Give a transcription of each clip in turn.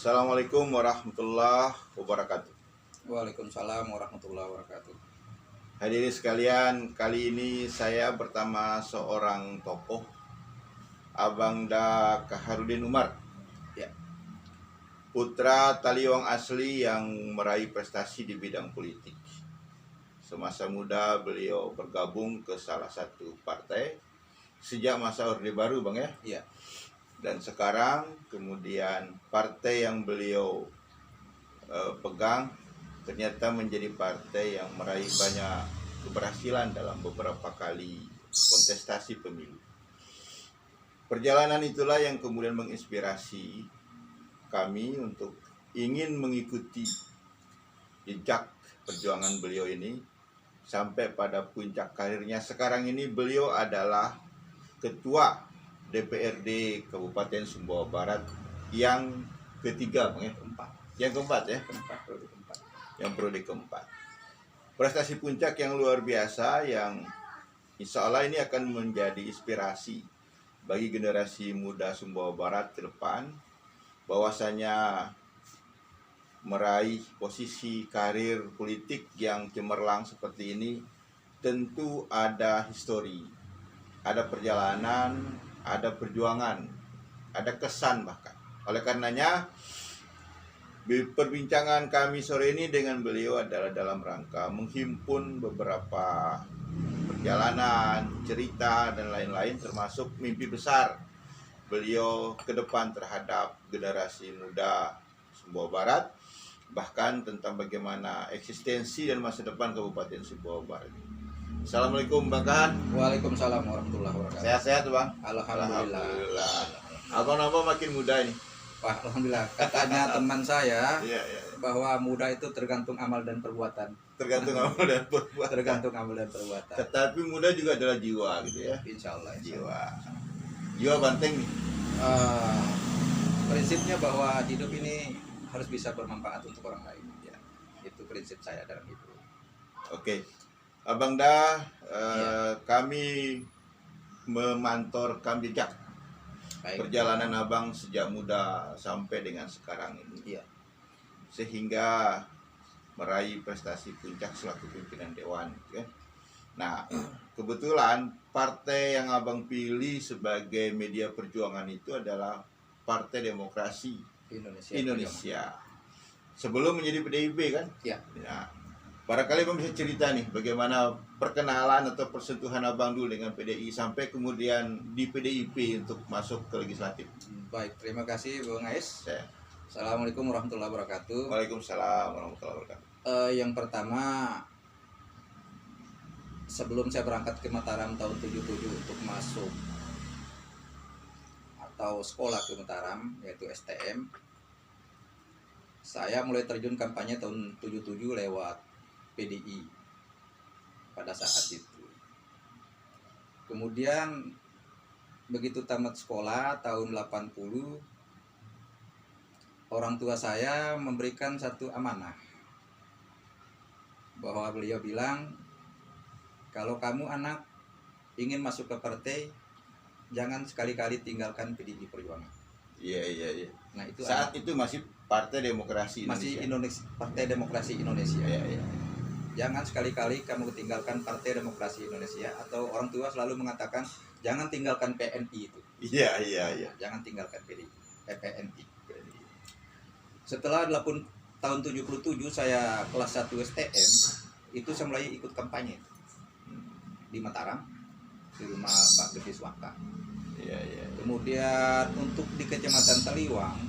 Assalamualaikum warahmatullahi wabarakatuh. Waalaikumsalam warahmatullahi wabarakatuh. Hadirin sekalian, kali ini saya bersama seorang tokoh, Abang Da Kaharudin Umar, Ya. putra Taliwang asli yang meraih prestasi di bidang politik. Semasa muda beliau bergabung ke salah satu partai sejak masa Orde Baru, Bang ya. Iya. Dan sekarang kemudian partai yang beliau pegang ternyata menjadi partai yang meraih banyak keberhasilan dalam beberapa kali kontestasi pemilu. Perjalanan itulah yang kemudian menginspirasi kami untuk ingin mengikuti jejak perjuangan beliau ini sampai pada puncak karirnya. Sekarang ini beliau adalah Ketua DPRD Kabupaten Sumbawa Barat yang ketiga, Bang ya? Yang keempat ya? Yang periode keempat. Prestasi puncak yang luar biasa yang insya Allah ini akan menjadi inspirasi bagi generasi muda Sumbawa Barat ke depan, bahwasanya meraih posisi karir politik yang cemerlang seperti ini tentu ada histori, ada perjalanan, ada perjuangan, ada kesan bahkan. Oleh karenanya perbincangan kami sore ini dengan beliau adalah dalam rangka menghimpun beberapa perjalanan, cerita, dan lain-lain, termasuk mimpi besar beliau ke depan terhadap generasi muda Sumbawa Barat, bahkan tentang bagaimana eksistensi dan masa depan Kabupaten Sumbawa Barat. Assalamualaikum Bang Kahan. Waalaikumsalam warahmatullahi wabarakatuh. Sehat-sehat Bang? Alhamdulillah. Abang-abang makin muda ini. Wah, alhamdulillah. Katanya teman saya Iya. bahwa muda itu tergantung amal dan perbuatan. Tergantung amal dan perbuatan. Tergantung amal dan perbuatan. Tetapi muda juga adalah jiwa gitu ya. Insya Allah. Jiwa banteng nih. Prinsipnya bahwa hidup ini harus bisa bermanfaat untuk orang lain. Ya, itu prinsip saya dalam hidup. Oke. Abang Da, kami memantorkan jejak perjalanan abang sejak muda sampai dengan sekarang ini. Iya. Sehingga meraih prestasi puncak selaku pimpinan dewan, ya. Nah, kebetulan partai yang abang pilih sebagai media perjuangan itu adalah Partai Demokrasi Indonesia. Sebelum menjadi PDIP kan? Iya. Nah, barangkali abang bisa cerita nih bagaimana perkenalan atau persentuhan abang dulu dengan PDI sampai kemudian di PDIP untuk masuk ke legislatif. Baik, terima kasih Bung Ais. Saya. Assalamualaikum warahmatullahi wabarakatuh. Waalaikumsalam warahmatullahi wabarakatuh. Yang pertama, sebelum saya berangkat ke Mataram tahun 77 untuk masuk atau sekolah ke Mataram, yaitu STM, saya mulai terjun kampanye tahun 77 lewat PDI pada saat itu. Kemudian begitu tamat sekolah tahun 80, orang tua saya memberikan satu amanah bahwa beliau bilang, kalau kamu anak ingin masuk ke partai, jangan sekali-kali tinggalkan PDI Perjuangan. Iya. Nah, itu saat itu masih Partai Demokrasi Indonesia. Partai Demokrasi Indonesia. Iya. Jangan sekali-kali kamu tinggalkan Partai Demokrasi Indonesia, atau orang tua selalu mengatakan jangan tinggalkan PNI itu. Iya. Jangan tinggalkan PNI. Setelah tahun 77 saya kelas 1 STM, itu saya mulai ikut kampanye di Mataram, di rumah Pak Gede Swaka. Iya. Kemudian untuk di Kecamatan Taliwang,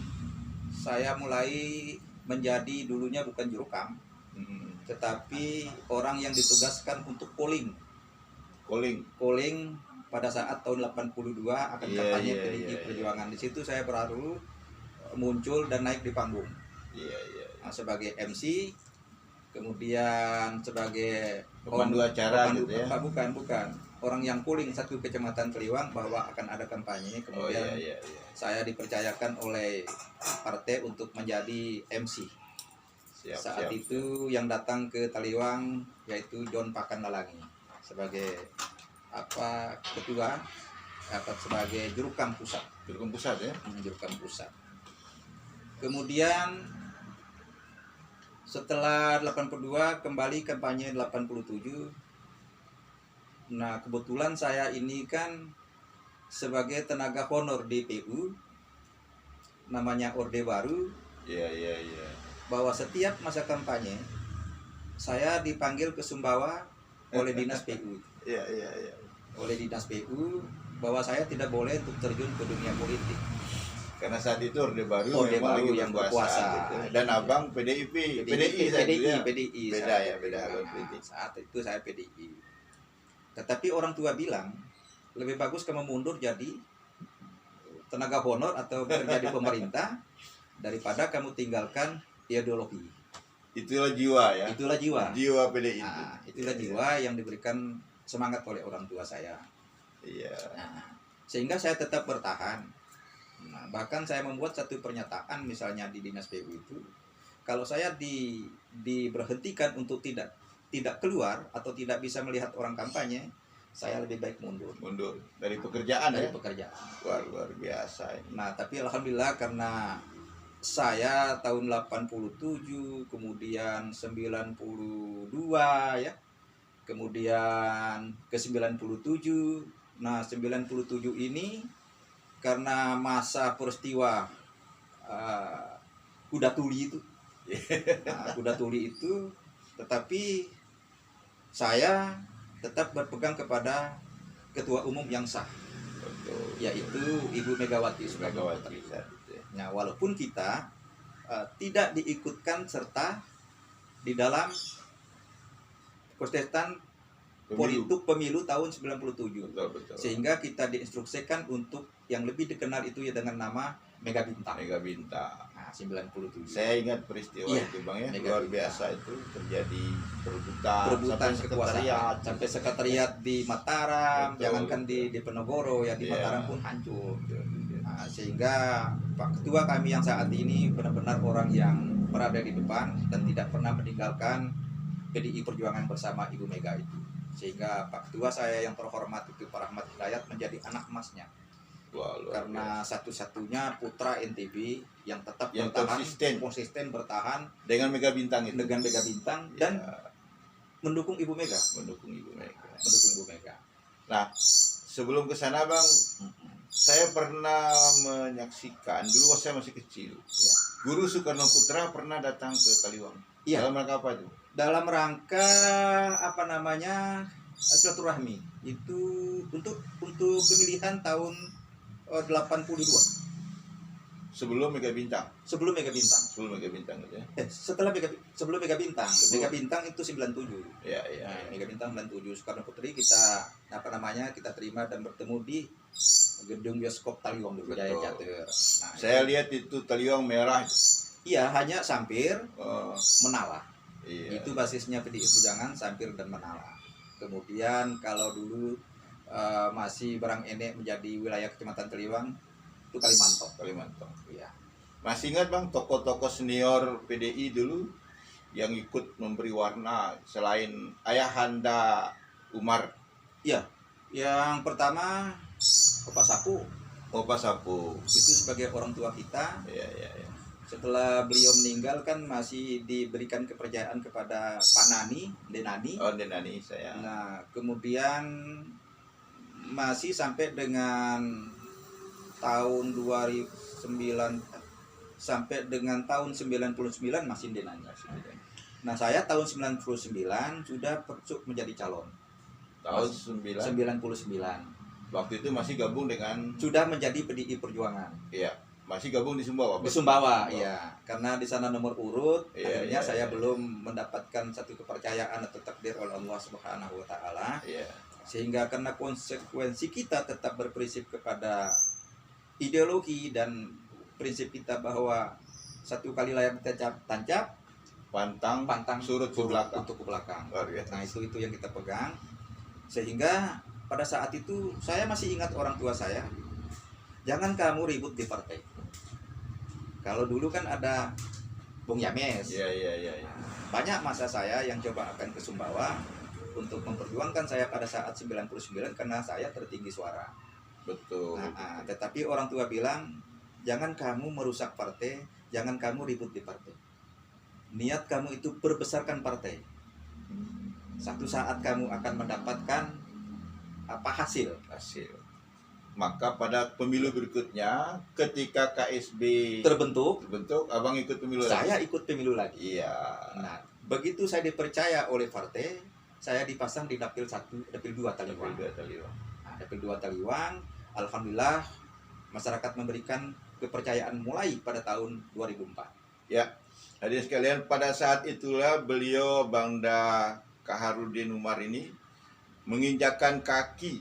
saya mulai menjadi dulunya bukan jurukam, tetapi orang yang ditugaskan untuk calling pada saat tahun 82 akan kampanye PDI Perjuangan. Di situ saya baru muncul dan naik di panggung. Iya. Nah, sebagai MC, kemudian sebagai pemandu acara gitu ya. Bukan. Orang yang calling satu Kecamatan Taliwang bahwa akan ada kampanye. Kemudian saya dipercayakan oleh partai untuk menjadi MC. Saat itu yang datang ke Taliwang yaitu John Pakandalangi sebagai ketua, sebagai jurukam pusat. Jurukam pusat ya. Jurukam pusat. Kemudian setelah 82 kembali kampanye 87. Nah, kebetulan saya ini kan sebagai tenaga honor di PU, namanya Orde Baru. Iya. Bahwa setiap masa kampanye saya dipanggil ke Sumbawa oleh dinas PU. Iya. Oleh dinas PU bahwa saya tidak boleh untuk terjun ke dunia politik. Karena saat itu Orde Baru Baru lagi yang berkuasa gitu. Dan abang PDI saat itu ya? Beda ya, beda. Saat itu saya PDI. Tetapi orang tua bilang lebih bagus kamu mundur jadi tenaga honor atau bekerja di pemerintah daripada kamu tinggalkan ideologi. Itulah jiwa ya. Itulah jiwa. Jiwa PDI. Nah, itulah jiwa yang diberikan semangat oleh orang tua saya. Iya. Nah, sehingga saya tetap bertahan. Nah, bahkan saya membuat satu pernyataan misalnya di dinas PU itu, kalau saya diberhentikan untuk tidak keluar atau tidak bisa melihat orang kampanye, saya lebih baik mundur. Mundur dari pekerjaan dari ya. Pekerjaan. Luar biasa ini. Nah, tapi alhamdulillah karena saya tahun 87, kemudian 92 ya. Kemudian ke 97. Nah, 97 ini karena masa peristiwa kuda tuli itu. Nah, kuda tuli itu, tetapi saya tetap berpegang kepada ketua umum yang sah. Betul. Yaitu Ibu Megawati Soekarno Putri. Nah, walaupun kita tidak diikutkan serta di dalam kontestan pemilu tahun 97. Betul. Sehingga kita diinstruksikan untuk yang lebih dikenal itu ya dengan nama Mega Bintang. Mega Bintang. Nah, 97. Saya ingat peristiwa itu Bang ya. Mega Luar biasa itu terjadi perebutan kekuasaan sampai sekretariat di Mataram, Betul, jangankan di Penogoro ya, di Mataram pun hancur. Nah, sehingga Pak Ketua kami yang saat ini benar-benar orang yang berada di depan dan tidak pernah meninggalkan PDI Perjuangan bersama Ibu Mega itu. Sehingga Pak Ketua saya yang terhormat itu Pak Rahmat Hidayat menjadi anak emasnya. Karena satu-satunya putra NTB yang tetap bertahan, konsisten bertahan dengan Mega Bintang itu. Dengan Mega Bintang dan mendukung Ibu Mega. Mendukung Ibu Mega. Nah, sebelum ke sana Bang, saya pernah menyaksikan dulu saya masih kecil. Ya. Guru Soekarno Putra pernah datang ke Taliwang. Iya. Dalam rangka apa itu? Dalam rangka silaturahmi itu untuk pemilihan tahun 82. Sebelum Mega Bintang. Sebelum Mega Bintang gitu ya. Sebelum Mega Bintang. Mega Bintang itu 97. Iya. Nah, Mega Bintang 97 Soekarno Putri kita kita terima dan bertemu di gedung bioskop Taliwang dulu Jaya Catur. Nah, saya lihat itu Taliwang merah. Iya, hanya Sampir, Menala. Iya. Itu basisnya PDI Perjuangan, Sampir dan Menala. Kemudian kalau dulu masih Barang Enek menjadi wilayah Kecamatan Taliwang, itu Kalimantan. Iya. Masih ingat Bang tokoh-tokoh senior PDI dulu yang ikut memberi warna selain Ayahanda Umar? Iya. Yang pertama Opa Sapu. Itu sebagai orang tua kita. Iya. Setelah beliau meninggal kan masih diberikan kepercayaan kepada Pak Denani. Oh, Denani saya. Nah, kemudian masih sampai dengan tahun 2009 sampai dengan tahun 99 masih Denani. Nah, saya tahun 99 sudah menjadi calon. Tahun 99. Waktu itu masih gabung dengan sudah menjadi PDI Perjuangan. Iya. Masih gabung di Sumbawa. Di Sumbawa, iya. Karena di sana nomor urut, akhirnya saya iya. belum mendapatkan satu kepercayaan atau takdir oleh Allah Subhanahu wa taala. Iya. Sehingga karena konsekuensi kita tetap berprinsip kepada ideologi dan prinsip kita bahwa satu kali layar tancap, pantang surut ke belakang. Untuk ke belakang. Nah, itu yang kita pegang. Sehingga pada saat itu saya masih ingat orang tua saya, jangan kamu ribut di partai. Kalau dulu kan ada Bung Yames. Iya. Banyak masa saya yang coba akan ke Sumbawa untuk memperjuangkan saya pada saat 99 karena saya tertinggi suara. Betul. Tetapi orang tua bilang, jangan kamu merusak partai jangan kamu ribut di partai. Niat kamu itu perbesarkan partai. Satu saat kamu akan mendapatkan hasil. Maka pada pemilu berikutnya, ketika KSB terbentuk, abang ikut pemilu saya ikut pemilu lagi. Iya. Nah, begitu saya dipercaya oleh partai, saya dipasang di dapil 1, dapil 2 Taliwang. Nah, dapil 2 Taliwang, alhamdulillah masyarakat memberikan kepercayaan mulai pada tahun 2004. Ya, hadirin sekalian, pada saat itulah beliau Bangda Kaharudin Umar ini menginjakkan kaki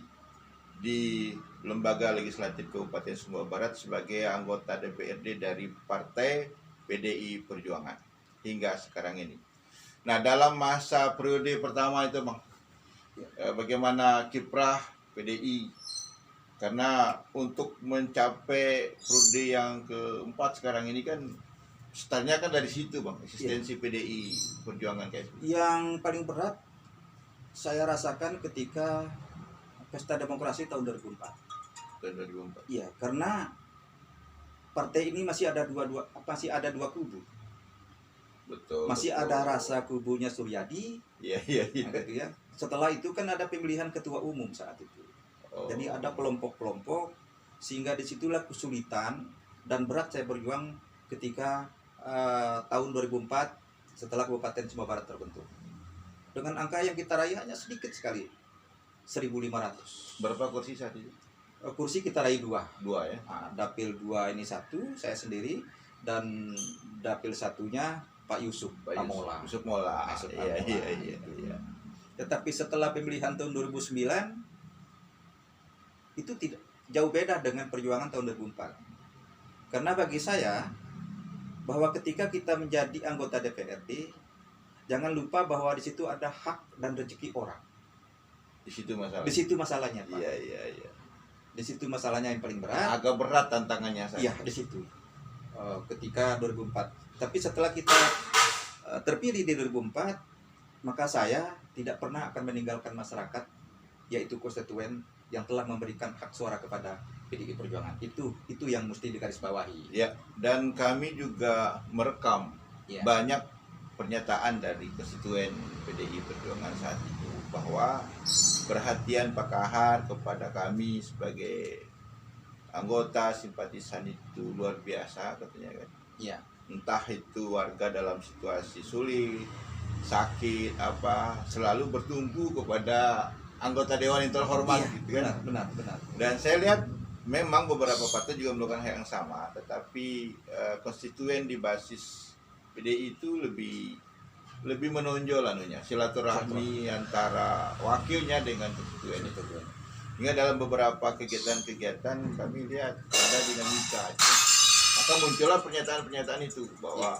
di Lembaga Legislatif Kabupaten Sumbawa Barat sebagai anggota DPRD dari Partai PDI Perjuangan hingga sekarang ini. Nah, dalam masa periode pertama itu, Bang, bagaimana kiprah PDI? Karena untuk mencapai periode yang keempat sekarang ini kan startnya kan dari situ, Bang, eksistensi PDI Perjuangan kayak itu. Yang paling berat saya rasakan ketika Pesta Demokrasi tahun 2004. Iya, karena partai ini masih ada dua kubu. Betul. Masih ada rasa kubunya Suryadi. Iya. Gitu ya. Setelah itu kan ada pemilihan ketua umum saat itu. Jadi ada kelompok-kelompok, sehingga disitulah kesulitan dan berat saya berjuang ketika tahun 2004 setelah Kabupaten Sumbawa Barat terbentuk. Dengan angka yang kita raih hanya sedikit sekali, 1.500. Berapa kursi saat itu? Kursi kita raih 2 ya. Nah, dapil 2 ini 1, saya sendiri, dan dapil 1-nya Pak Yusuf Mola. Iya. Tetapi setelah pemilihan tahun 2009 itu tidak jauh beda dengan perjuangan tahun 2004. Karena bagi saya bahwa ketika kita menjadi anggota DPRD, jangan lupa bahwa di situ ada hak dan rezeki orang. Di situ masalahnya. Di situ masalahnya, Pak. Iya. Di situ masalahnya yang paling berat. Agak berat tantangannya saya. Iya, di situ. Ketika 2004. Tapi setelah kita terpilih di 2004, maka saya tidak pernah akan meninggalkan masyarakat, yaitu konstituen yang telah memberikan hak suara kepada PDI Perjuangan. Itu yang mesti digarisbawahi. Ya, dan kami juga merekam banyak pernyataan dari konstituen PDI Perjuangan saat itu bahwa perhatian Pak Kahar kepada kami sebagai anggota simpatisan itu luar biasa katanya kan. Iya. Entah itu warga dalam situasi sulit, sakit selalu bertumpu kepada anggota dewan yang terhormat gitu kan. Benar. Dan saya lihat memang beberapa partai juga melakukan hal yang sama, tetapi konstituen di basis PDI itu lebih menonjol silaturahmi antara wakilnya dengan konstituen itu. Hingga dalam beberapa kegiatan-kegiatan kami lihat ada dinamika. Maka muncullah pernyataan-pernyataan itu bahwa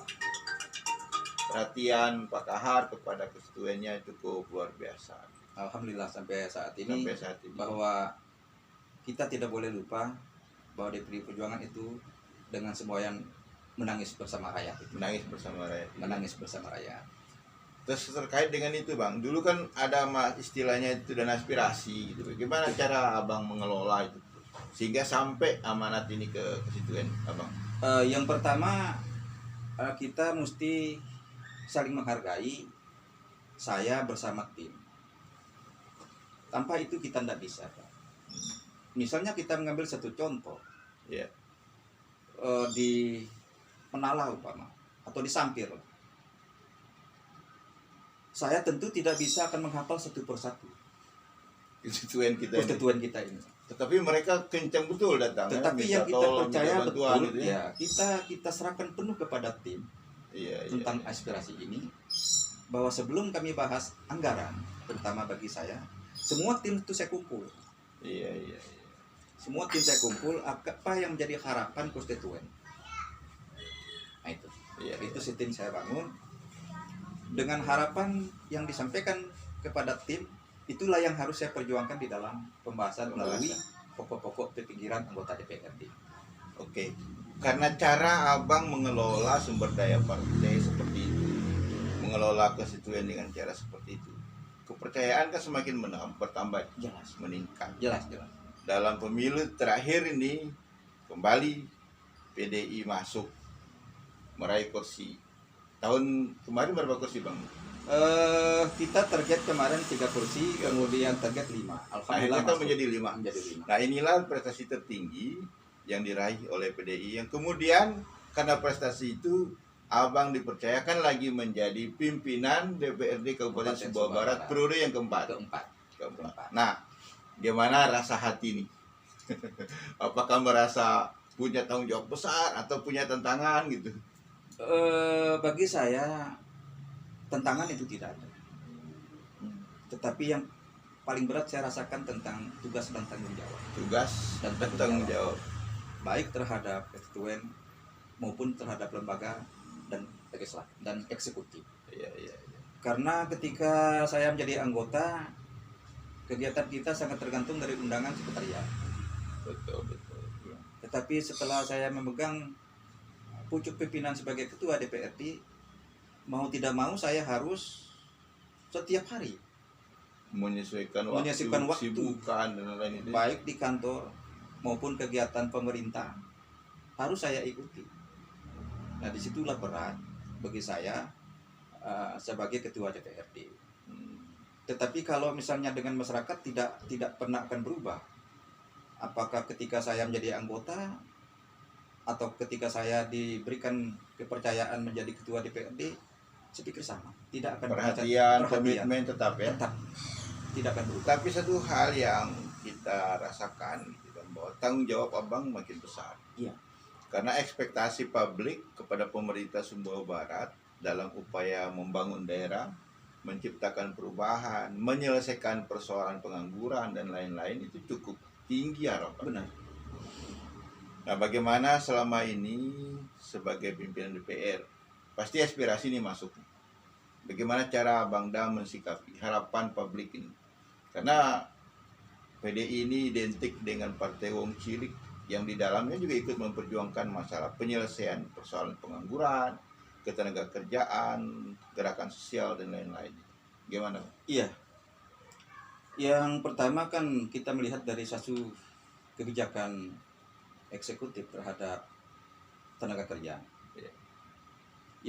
perhatian Pak Kahar kepada konstituennya cukup luar biasa. Alhamdulillah sampai saat ini bahwa kita tidak boleh lupa bahwa DPD Perjuangan itu dengan semua yang menangis bersama rakyat. Menangis bersama rakyat. Terus terkait dengan itu, Bang, dulu kan ada istilahnya itu dan aspirasi gitu. Bagaimana cara Abang mengelola itu sehingga sampai amanat ini ke konstituen Abang? Yang pertama, kita mesti saling menghargai, saya bersama tim. Tanpa itu kita tidak bisa, Pak. Misalnya kita mengambil satu contoh, di Penala umpama atau di Sampir, saya tentu tidak bisa akan menghafal satu persatu konstituen kita ini. Tetapi mereka kencang betul datang. Tetapi yang kita percaya betul, gitu kita serahkan penuh kepada tim tentang aspirasi ini, bahwa sebelum kami bahas anggaran, terutama bagi saya, semua tim itu saya kumpul. Semua tim saya kumpul, apa yang menjadi harapan konstituen. Nah itu sistem saya bangun dengan harapan yang disampaikan kepada tim. Itulah yang harus saya perjuangkan di dalam pembahasan melalui pokok-pokok pikiran anggota DPRD. Oke, karena cara Abang mengelola sumber daya partai seperti itu, mengelola konstituen dengan cara seperti itu, kepercayaan kan semakin bertambah, meningkat. Jelas. Dalam pemilu terakhir ini kembali PDI masuk meraih kursi. Tahun kemarin berapa kursi Bang? Kita target kemarin 3 kursi, kemudian target 5. Alhamdulillah kan menjadi 5. Menjadi 5. Nah inilah prestasi tertinggi yang diraih oleh PDI, yang kemudian karena prestasi itu Abang dipercayakan lagi menjadi pimpinan DPRD Kabupaten Sumbawa Barat periode yang keempat. Nah, gimana rasa hati nih? Apakah merasa punya tanggung jawab besar atau punya tantangan gitu? Bagi saya tantangan itu tidak ada. Tetapi yang paling berat saya rasakan tentang tugas dan tanggung jawab. Tugas dan tanggung jawab. Baik terhadap konstituen maupun terhadap lembaga dan eksekutif. Iya. Karena ketika saya menjadi anggota, kegiatan kita sangat tergantung dari undangan sekretariat. Betul. Tetapi setelah saya memegang pucuk pimpinan sebagai ketua DPRD, mau tidak mau saya harus setiap hari menyesuaikan waktu, sibukan dan lain-lain itu. Baik di kantor maupun kegiatan pemerintah harus saya ikuti. Nah, disitulah berat bagi saya sebagai ketua DPRD. Tetapi kalau misalnya dengan masyarakat tidak pernah akan berubah. Apakah ketika saya menjadi anggota atau ketika saya diberikan kepercayaan menjadi ketua DPRD, saya pikir sama. Tidak akan perhatian, komitmen tetap ya. Tetap tidak akan berubah. Tapi satu hal yang kita rasakan gitu, bahwa tanggung jawab Abang makin besar. Iya. Karena ekspektasi publik kepada pemerintah Sumbawa Barat dalam upaya membangun daerah, menciptakan perubahan, menyelesaikan persoalan pengangguran dan lain-lain itu cukup tinggi harapan. Benar. Nah, bagaimana selama ini sebagai pimpinan DPR, pasti aspirasi ini masuk. Bagaimana cara Bang Da mensikapi harapan publik ini? Karena PDI ini identik dengan partai wong cilik yang di dalamnya juga ikut memperjuangkan masalah penyelesaian persoalan pengangguran, ketenagakerjaan, gerakan sosial dan lain-lain. Gimana? Iya. Yang pertama kan kita melihat dari satu kebijakan eksekutif terhadap tenaga kerja. Iya.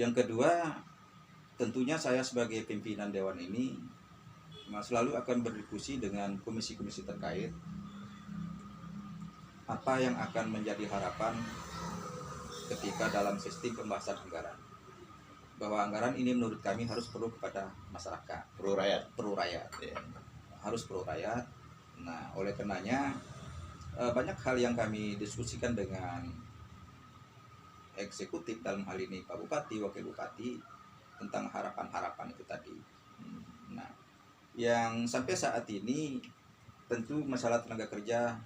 Yang kedua, tentunya saya sebagai pimpinan dewan ini selalu akan berdiskusi dengan komisi-komisi terkait apa yang akan menjadi harapan ketika dalam sistem pembahasan anggaran, bahwa anggaran ini menurut kami harus perlu kepada masyarakat, Perlu rakyat. Ya. Harus pro rakyat. Nah, oleh karenanya banyak hal yang kami diskusikan dengan eksekutif, dalam hal ini Pak Bupati, Wakil Bupati, tentang harapan-harapan itu tadi. Nah, yang sampai saat ini tentu masalah tenaga kerja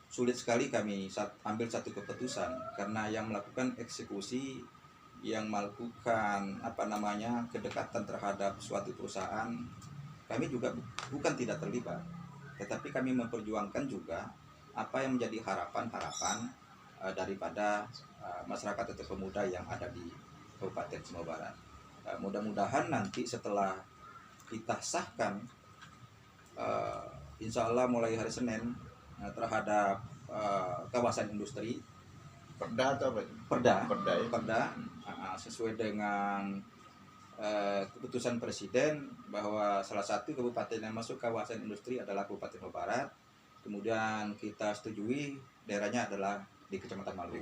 sulit sekali kami ambil satu keputusan, karena yang melakukan eksekusi, yang melakukan kedekatan terhadap suatu perusahaan, kami juga bukan tidak terlibat, tetapi kami memperjuangkan juga apa yang menjadi harapan-harapan daripada masyarakat atau pemuda yang ada di Kabupaten Sumbawa Barat. Mudah-mudahan nanti setelah kita sahkan, insya Allah mulai hari Senin, terhadap kawasan industri Perda atau apa? Perda sesuai dengan keputusan Presiden bahwa salah satu kabupaten yang masuk kawasan industri adalah Kabupaten Sumbawa Barat. Kemudian kita setujui daerahnya adalah di Kecamatan Malu.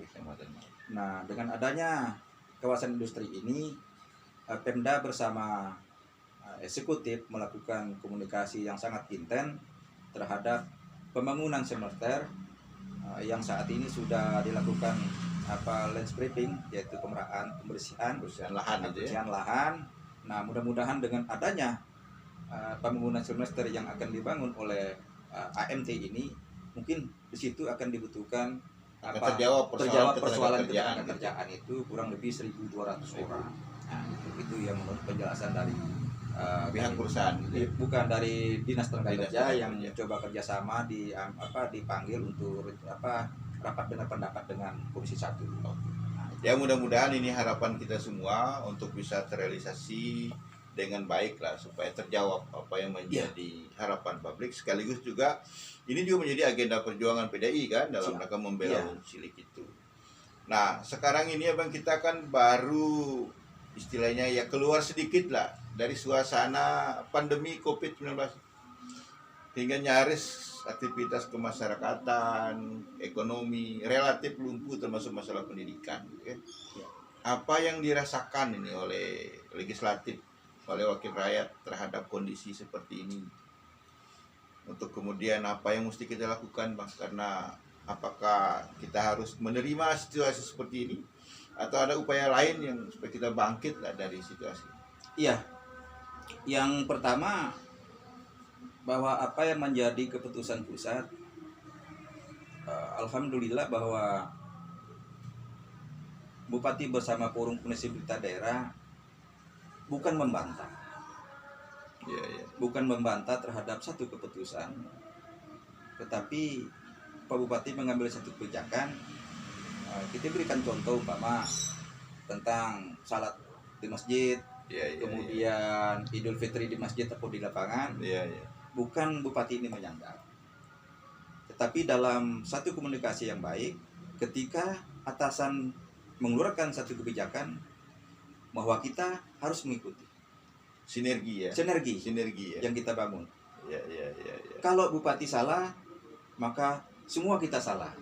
Nah, dengan adanya kawasan industri ini, Pemda bersama eksekutif melakukan komunikasi yang sangat intens terhadap pembangunan smelter yang saat ini sudah dilakukan landscaping, yaitu pembersihan lahan. Nah, mudah-mudahan dengan adanya pembangunan smelter yang akan dibangun oleh AMT ini, mungkin di situ akan dibutuhkan terjawab persoalan ketenagakerjaan itu kurang lebih 1.200 orang. Nah, itu yang menurut penjelasan dari pihak perusahaan, bukan dari Dinas Tenaga Kerja yang coba kerjasama dipanggil untuk rapat dengan pendapat dengan Komisi 1. Ya, mudah-mudahan ini harapan kita semua untuk bisa terrealisasi dengan baik lah, supaya terjawab apa yang menjadi harapan publik, sekaligus juga ini juga menjadi agenda perjuangan PDI kan dalam rangka membela wong cilik itu. Nah, sekarang ini Abang, kita kan baru istilahnya ya keluar sedikit lah dari suasana pandemi COVID-19, hingga nyaris aktivitas kemasyarakatan, ekonomi relatif lumpuh, termasuk masalah pendidikan, gitu ya. Apa yang dirasakan ini oleh legislatif, oleh wakil rakyat terhadap kondisi seperti ini? Untuk kemudian apa yang mesti kita lakukan, Bang? Karena apakah kita harus menerima situasi seperti ini, atau ada upaya lain yang supaya kita bangkit lah dari situasi? Iya, yang pertama bahwa apa yang menjadi keputusan pusat, alhamdulillah bahwa Bupati bersama Forum Komunikasi Berita Daerah bukan membantah, bukan membantah terhadap satu keputusan, tetapi Pak Bupati mengambil satu kebijakan. Kita berikan contoh umpama tentang salat di masjid, kemudian Idul Fitri di masjid atau di lapangan. Bukan Bupati ini menyanggah, tetapi dalam satu komunikasi yang baik, ketika atasan mengeluarkan satu kebijakan, bahwa kita harus mengikuti sinergi yang kita bangun. Kalau Bupati salah, maka semua kita salah.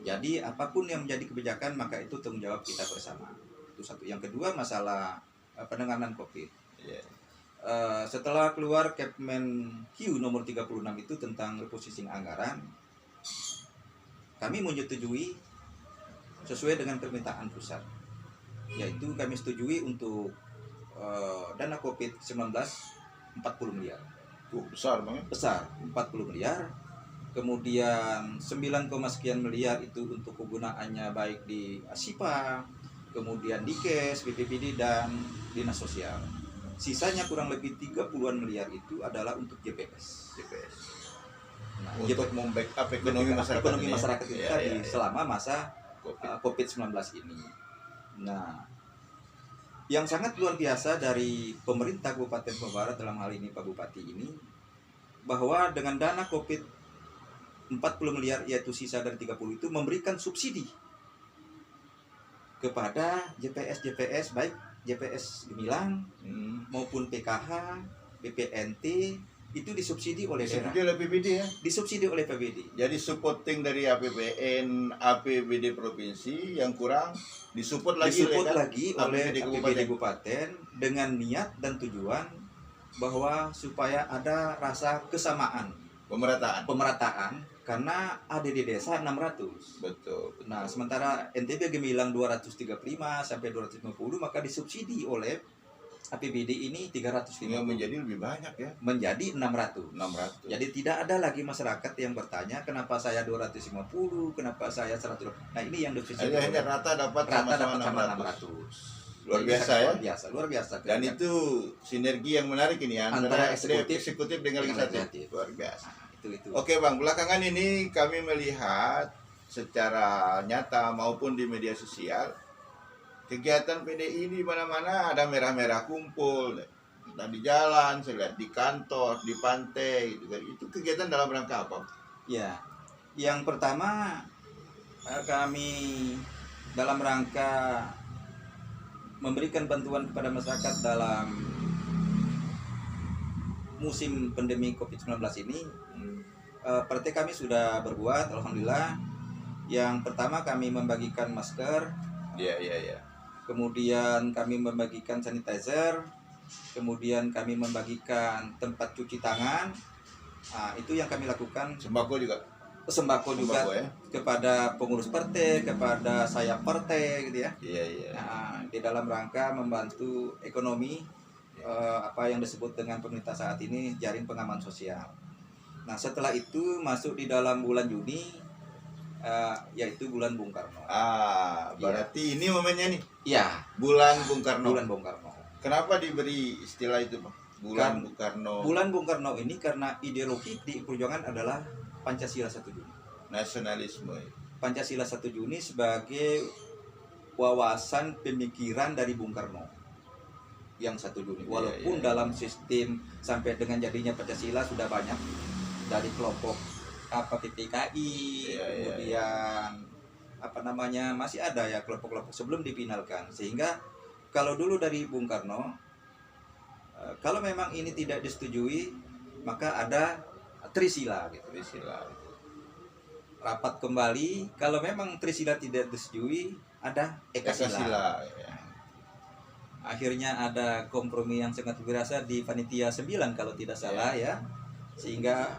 Jadi apapun yang menjadi kebijakan, maka itu tanggung jawab kita bersama. Itu satu. Yang kedua, masalah penanganan COVID. Setelah keluar Kepmenq nomor 36 itu tentang reposising anggaran, kami menyetujui sesuai dengan permintaan pusat, yaitu kami setujui untuk dana COVID-19 40 miliar. Besar banget. Besar, 40 miliar. Kemudian 9, sekian miliar itu untuk kegunaannya baik di ASIPA, kemudian di KES, BPBD, dan Dinas Sosial. Sisanya kurang lebih 30-an miliar itu adalah untuk JPS. Nah, untuk membackup ekonomi masyarakat kita selama masa COVID-19 ini. Nah, yang sangat luar biasa dari pemerintah Kabupaten Papua Barat, dalam hal ini Pak Bupati ini, bahwa dengan dana COVID 40 miliar, yaitu sisa dari 30 itu, memberikan subsidi kepada JPS baik JPS Gemilang maupun PKH, BPNT, itu disubsidi oleh daerah. Disubsidi oleh PBD ya? Disubsidi oleh PBD. Jadi supporting dari APBN, APBD provinsi, yang kurang disupport lagi oleh APBD Kabupaten dengan niat dan tujuan bahwa supaya ada rasa kesamaan, pemerataan karena ada di desa 600. Betul. Nah, sementara NTB Gemilang 235 sampai 250, maka disubsidi oleh APBD ini 350. Yang menjadi lebih banyak ya. Menjadi 600. Jadi tidak ada lagi masyarakat yang bertanya kenapa saya 250, kenapa saya 100. Nah, ini yang disubsidi. Hanya rata dapat sama 600. Luar biasa ya. Luar biasa. Dan itu sinergi yang menarik ini ya, antara eksekutif dengan legislatif. Luar biasa. Itu. Oke Bang, belakangan ini kami melihat secara nyata maupun di media sosial, kegiatan PDI di mana-mana ada merah-merah kumpul, entah di jalan, saya lihat di kantor, di pantai, gitu kan. Itu kegiatan dalam rangka apa? Ya, yang pertama kami dalam rangka memberikan bantuan kepada masyarakat dalam musim pandemi COVID-19 ini. Partai kami sudah berbuat, alhamdulillah. Yang pertama kami membagikan masker. Kemudian kami membagikan sanitizer. Kemudian kami membagikan tempat cuci tangan. Nah, itu yang kami lakukan. Sembako juga ya? Kepada pengurus partai, kepada sayap partai, gitu ya. Nah, di dalam rangka membantu ekonomi, apa yang disebut dengan pemerintah saat ini jaring pengaman sosial. Nah, setelah itu masuk di dalam bulan Juni, yaitu bulan Bung Karno. Berarti ini momennya nih. Iya. Bulan Bung Karno. Kenapa diberi istilah itu, Bang? Bulan Bung Karno. Bulan Bung Karno ini karena ideologi di perjuangan adalah Pancasila 1 Juni. Nasionalisme. Pancasila 1 Juni sebagai wawasan pemikiran dari Bung Karno yang 1 Juni. Walaupun dalam sistem sampai dengan jadinya Pancasila sudah banyak dari kelompok PPKI, kemudian masih ada ya kelompok-kelompok sebelum dipinalkan. Sehingga kalau dulu dari Bung Karno, kalau memang ini tidak disetujui, maka ada Trisila gitu. Trisila. Rapat kembali, kalau memang Trisila tidak disetujui, ada Ekasila. Ya. Akhirnya ada kompromi yang sangat berasa di panitia 9 kalau tidak salah ya. Sehingga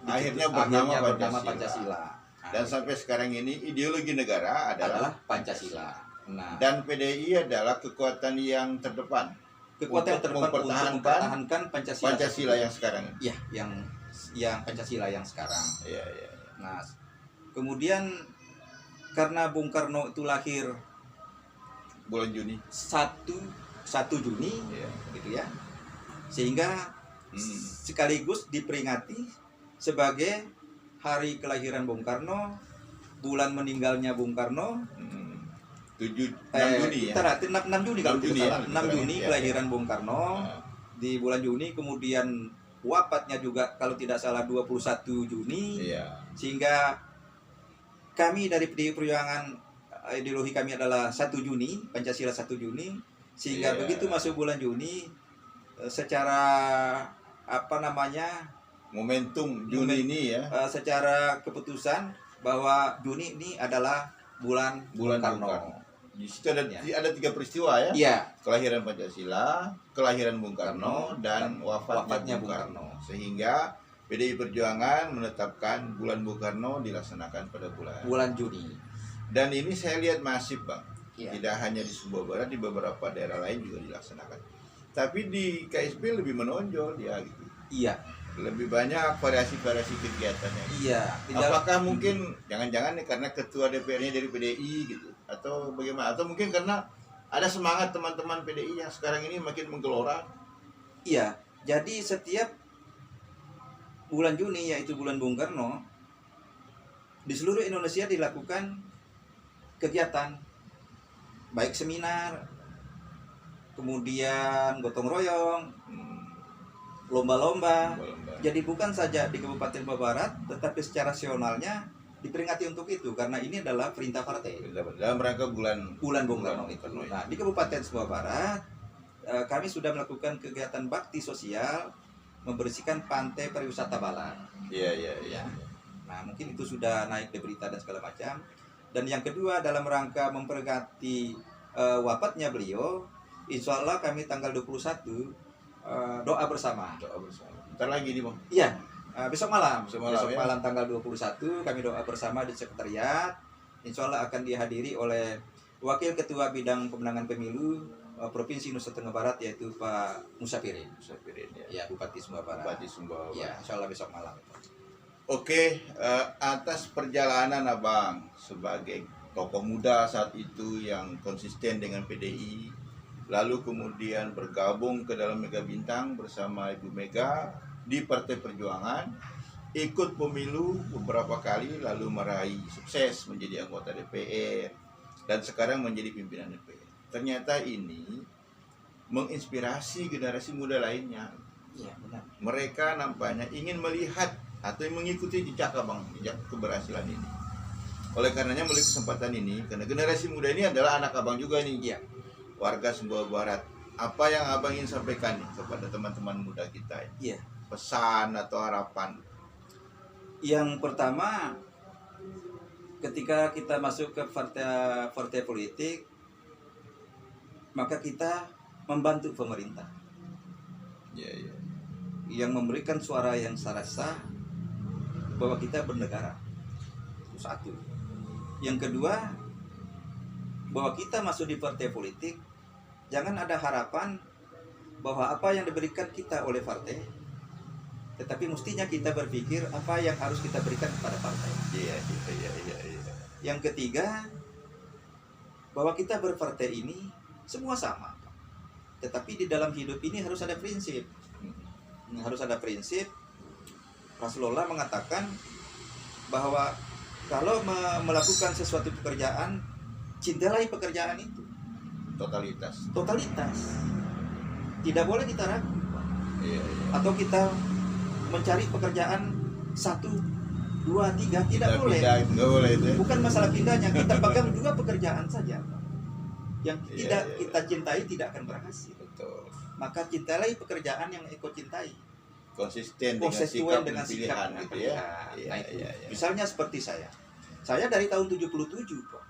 akhirnya bernama Pancasila. Dan sampai sekarang ini ideologi negara adalah Pancasila. Nah, dan PDI adalah kekuatan yang terdepan. Kekuatan terdepan untuk mempertahankan Pancasila yang sekarang. Iya, yang Pancasila yang sekarang. Iya. Nah, kemudian karena Bung Karno itu lahir bulan Juni 1 Juni gitu ya. Sehingga sekaligus diperingati sebagai hari kelahiran Bung Karno, bulan meninggalnya Bung Karno. 6 Juni ya. 6 Juni kalau tidak salah. 6 Juni ya. kelahiran Bung Karno. Di bulan Juni, kemudian wafatnya juga kalau tidak salah 21 Juni. Iya. Sehingga kami dari PDI Perjuangan, ideologi kami adalah 1 Juni, Pancasila 1 Juni. Sehingga begitu masuk bulan Juni, secara momentum Juni ini ya, secara keputusan bahwa Juni ini adalah bulan Karno. Di situ ada 3 peristiwa ya. Iya. Kelahiran Pancasila, kelahiran Bung Karno, dan wafatnya Bung Karno. Sehingga PDI Perjuangan menetapkan bulan Bung Karno dilaksanakan pada bulan Juni. Dan ini saya lihat masif, Bang. Iya. Tidak hanya di Sumbawa Barat, di beberapa daerah lain juga dilaksanakan. Tapi di KSP lebih menonjol dia gitu. Iya. Lebih banyak variasi-variasi kegiatannya. Iya. Apakah mungkin jangan-jangan karena ketua DPR-nya dari PDI gitu, atau bagaimana? Atau mungkin karena ada semangat teman-teman PDI yang sekarang ini makin menggelora? Iya. Jadi setiap bulan Juni, yaitu bulan Bung Karno, di seluruh Indonesia dilakukan kegiatan, baik seminar, kemudian gotong royong, lomba-lomba. Jadi bukan saja di Kabupaten Sumbawa Barat, tetapi secara nasionalnya diperingati untuk itu, karena ini adalah perintah partai dalam rangka bulan Bung Karno itu. Nah, di Kabupaten Sumbawa Barat kami sudah melakukan kegiatan bakti sosial, membersihkan pantai pariwisata Balan. Iya. Nah, mungkin itu sudah naik di berita dan segala macam. Dan yang kedua, dalam rangka memperingati wafatnya beliau, insya Allah kami tanggal 21 doa bersama. Ntar lagi nih, Bang. Iya, besok malam ya. Tanggal 21 kami doa bersama di sekretariat. Insya Allah akan dihadiri oleh Wakil Ketua Bidang Pemenangan Pemilu Provinsi Nusa Tenggara Barat, yaitu Pak Musafirin ya. Bupati Sumbawa Barat. Ya, insya Allah besok malam. Oke, atas perjalanan Abang sebagai tokoh muda saat itu yang konsisten dengan PDI, lalu kemudian bergabung ke dalam Mega Bintang bersama Ibu Mega di Partai Perjuangan, ikut pemilu beberapa kali, lalu meraih sukses menjadi anggota DPR, dan sekarang menjadi pimpinan DPR. Ternyata ini menginspirasi generasi muda lainnya. Iya, benar. Mereka nampaknya ingin melihat atau mengikuti jejak Abang, jejak keberhasilan ini. Oleh karenanya melalui kesempatan ini, karena generasi muda ini adalah anak Abang juga nih, Iya. warga Sumbawa Barat. Apa yang Abang ingin sampaikan nih kepada teman-teman muda kita? Iya. Pesan atau harapan? Yang pertama, ketika kita masuk ke partai politik, maka kita membantu pemerintah. Iya. Yang memberikan suara yang sah bahwa kita bernegara. Itu satu. Yang kedua, bahwa kita masuk di partai politik, jangan ada harapan bahwa apa yang diberikan kita oleh partai, tetapi mestinya kita berpikir apa yang harus kita berikan kepada partai. Iya. Yang ketiga, bahwa kita berpartai ini semua sama, tetapi di dalam hidup ini harus ada prinsip. Harus ada prinsip. Rasulullah mengatakan bahwa kalau melakukan sesuatu pekerjaan, cintailah pekerjaan itu. Totalitas. Tidak boleh kita ragu. Iya. Atau kita mencari pekerjaan satu 2, 3 tidak boleh. Nggak boleh itu. Bukan masalah pindahnya, kita pegang 2 pekerjaan saja. Yang tidak kita cintai tidak akan berhasil. Betul. Maka cintailah pekerjaan yang Eko cintai. Konsisten dengan sikap dan pilihan gitu ya. Nah, itu. Misalnya seperti saya dari tahun 77 Pak.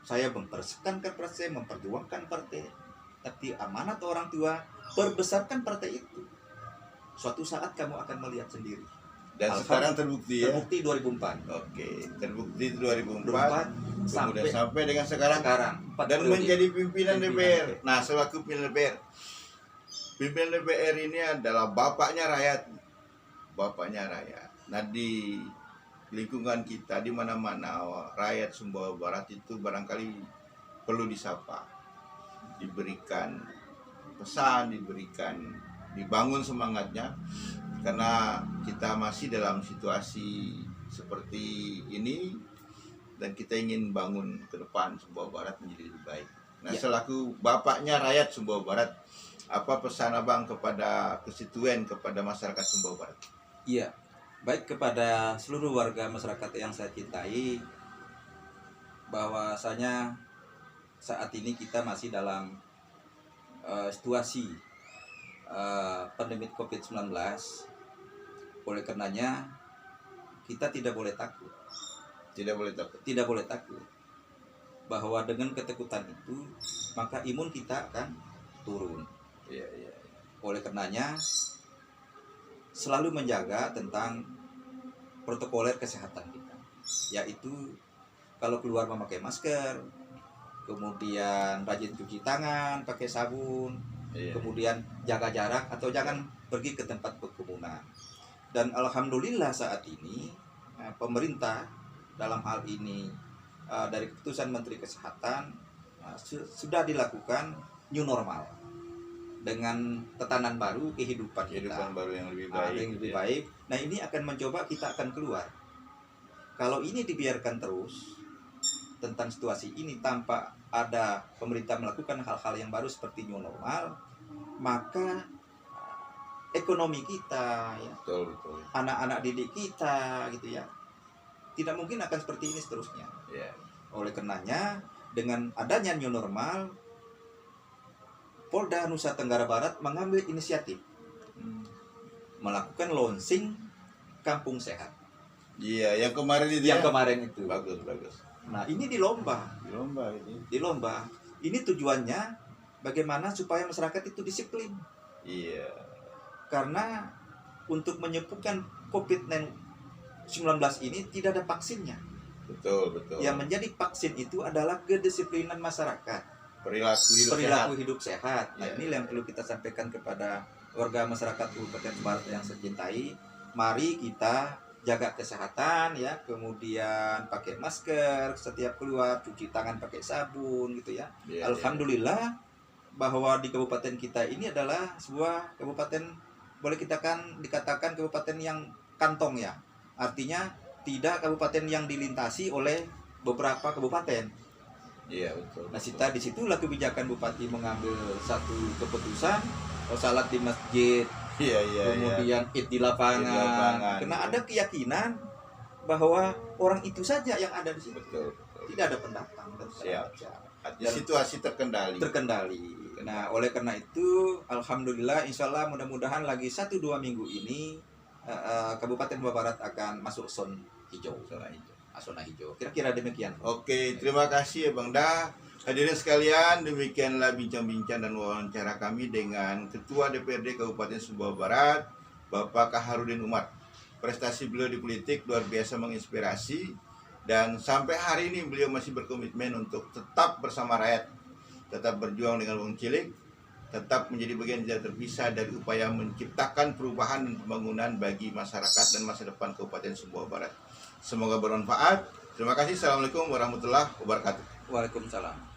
Saya mempersekankan partai, memperjuangkan partai, tapi amanat orang tua, perbesarkan partai itu. Suatu saat kamu akan melihat sendiri. Dan sekarang terbukti ya. Terbukti 2004. Oke, terbukti 2004 kemudian sampai dengan sekarang dan menjadi pimpinan DPR. Nah, selaku pimpinan DPR. Pimpinan DPR ini adalah bapaknya rakyat. Bapaknya rakyat. Nah, di lingkungan kita di mana-mana rakyat Sumbawa Barat itu barangkali perlu disapa, diberikan pesan, dibangun semangatnya, karena kita masih dalam situasi seperti ini dan kita ingin bangun ke depan Sumbawa Barat menjadi lebih baik. Nah, selaku bapaknya rakyat Sumbawa Barat, apa pesan Abang kepada konstituen, kepada masyarakat Sumbawa Barat? Iya. Baik kepada seluruh warga masyarakat yang saya cintai, bahwasanya saat ini kita masih dalam situasi pandemi COVID-19. Oleh karenanya kita tidak boleh takut. Tidak boleh takut. Bahwa dengan ketakutan itu maka imun kita akan turun. Oleh karenanya selalu menjaga tentang protokoler kesehatan kita, yaitu kalau keluar memakai masker, kemudian rajin cuci tangan pakai sabun, kemudian jaga jarak atau jangan pergi ke tempat berkerumunan. Dan alhamdulillah saat ini pemerintah dalam hal ini dari keputusan Menteri Kesehatan sudah dilakukan new normal. Dengan tatanan baru kehidupan baru yang lebih baik. Nah, ini akan mencoba kita akan keluar. Kalau ini dibiarkan terus tentang situasi ini tanpa ada pemerintah melakukan hal-hal yang baru seperti new normal, maka ekonomi kita ya, betul. anak-anak didik kita gitu ya, tidak mungkin akan seperti ini seterusnya. Oleh karenanya dengan adanya new normal, Polda Nusa Tenggara Barat mengambil inisiatif melakukan launching Kampung Sehat. Yang kemarin itu. Kemarin itu. Bagus. Nah, ini dilomba. Ini tujuannya bagaimana supaya masyarakat itu disiplin. Karena untuk menyembuhkan COVID-19 ini tidak ada vaksinnya. Betul. Yang menjadi vaksin itu adalah kedisiplinan masyarakat. Perilaku hidup sehat. Nah, ini yang perlu kita sampaikan kepada warga masyarakat Kabupaten Barat yang saya cintai. Mari kita jaga kesehatan ya, kemudian pakai masker setiap keluar, cuci tangan pakai sabun gitu ya. Alhamdulillah bahwa di kabupaten kita ini adalah sebuah kabupaten boleh dikatakan kabupaten yang kantong ya. Artinya tidak kabupaten yang dilintasi oleh beberapa kabupaten. Betul. Nah, disitulah kebijakan Bupati mengambil satu keputusan, salat di masjid, kemudian id di lapangan. Karena ada keyakinan bahwa orang itu saja yang ada di situ. Betul. Tidak ada pendatang. Dan situasi terkendali. Nah, oleh karena itu, alhamdulillah, insya Allah mudah-mudahan lagi 1-2 minggu ini Kabupaten Barat akan masuk zona hijau. Zona hijau. Kira-kira demikian. Oke, terima kasih ya Bang Da. Hadirin sekalian, demikianlah bincang-bincang dan wawancara kami dengan Ketua DPRD Kabupaten Sumbawa Barat, Bapak Kaharudin Umar. Prestasi beliau di politik luar biasa menginspirasi, dan sampai hari ini beliau masih berkomitmen untuk tetap bersama rakyat, tetap berjuang dengan wong cilik, tetap menjadi bagian tidak terpisah dari upaya menciptakan perubahan dan pembangunan bagi masyarakat dan masa depan Kabupaten Sumbawa Barat. Semoga bermanfaat. Terima kasih. Assalamualaikum warahmatullahi wabarakatuh. Waalaikumsalam.